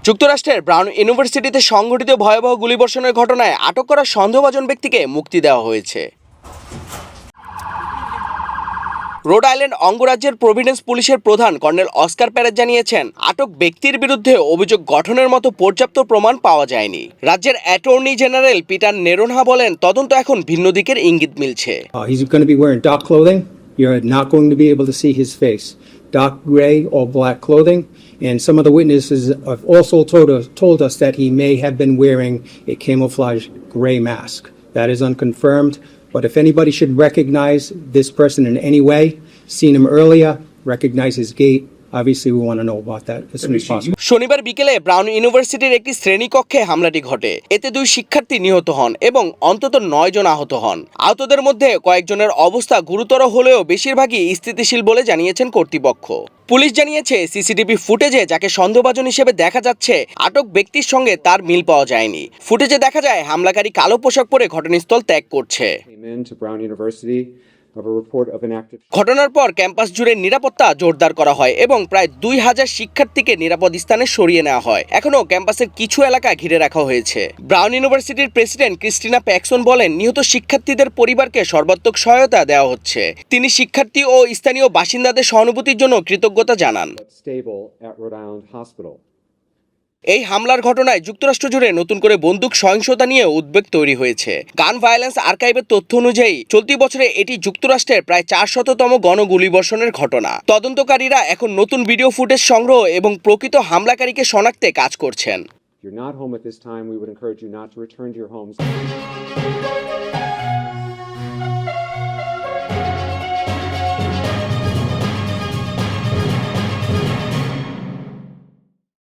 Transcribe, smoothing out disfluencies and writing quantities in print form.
যুক্তরাষ্ট্রের ব্রাউন ইউনিভার্সিটিতে সংঘটিত ভয়াবহ গুলিবর্ষণের ঘটনায় আটক করা সন্দেহভাজন ব্যক্তিকে মুক্তি দেওয়া হয়েছে। রোড আইল্যান্ড অঙ্গরাজ্যের প্রভিডেন্স পুলিশের প্রধান কর্নেল অস্কার প্যারেজ জানিয়েছেন, আটক ব্যক্তির বিরুদ্ধে অভিযোগ গঠনের মতো পর্যাপ্ত প্রমাণ পাওয়া যায়নি। রাজ্যের অ্যাটর্নি জেনারেল পিটার নেরনহা বলেন, তদন্ত এখন ভিন্ন দিকের ইঙ্গিত মিলছে। He's going to be wearing dark clothing. You're not going to be able to see his face. Dark gray or black clothing. And some of the witnesses have also told us that he may have been wearing a camouflage gray mask. That is unconfirmed. But if anybody should recognize this person in any way, seen him earlier, recognize his gait, obviously we want to know about that as soon as possible. শনিবার বিকেলে brown ইউনিভার্সিটির একটি শ্রেণীকক্ষে হামলাটি ঘটে। এতে 2 শিক্ষার্থী নিহত হন এবং অন্তত 9 জন আহত হন। আহতদের মধ্যে কয়েকজনের অবস্থা গুরুতর হলেও বেশিরভাগই স্থিতিশীল বলে জানিয়েছেন কর্তৃপক্ষ। পুলিশ জানিয়েছে, সিসিটিভি ফুটেজে যাকে সন্দেহভাজন হিসেবে দেখা যাচ্ছে, আটক ব্যক্তির সঙ্গে তার মিল পাওয়া যায়নি। ফুটেজে দেখা যায় হামলাকারী কালো পোশাক পরে ঘটনাস্থল ত্যাগ করছে। ঘটনার পর ক্যাম্পাস জুড়ে নিরাপত্তা জোরদার করা হয় এবং প্রায় 2000 শিক্ষার্থীকে নিরাপদ স্থানে সরিয়ে নেওয়া হয়। এখনও ক্যাম্পাসের কিছু এলাকা ঘিরে রাখা হয়েছে। ব্রাউন ইউনিভার্সিটির প্রেসিডেন্ট ক্রিস্টিনা প্যাকসন বলেন, নিহত শিক্ষার্থীদের পরিবারকে সর্বাত্মক সহায়তা দেওয়া হচ্ছে। তিনি শিক্ষার্থী ও স্থানীয় বাসিন্দাদের সহানুভূতির জন্য কৃতজ্ঞতা জানান। এই হামলার ঘটনায় যুক্তরাষ্ট্র জুড়ে নতুন করে বন্দুক সহিংসতা নিয়ে উদ্বেগ তৈরি হয়েছে। গান ভায়োলেন্স আর্কাইভের তথ্য অনুযায়ী চলতি বছরে এটি যুক্তরাষ্ট্রের প্রায় 400তম গণগুলিবর্ষণের ঘটনা। তদন্তকারীরা এখন নতুন ভিডিও ফুটেজ সংগ্রহ এবং প্রকৃত হামলাকারীকে শনাক্তে কাজ করছেন। If you're not home at this time, we would encourage you not to return to your homes.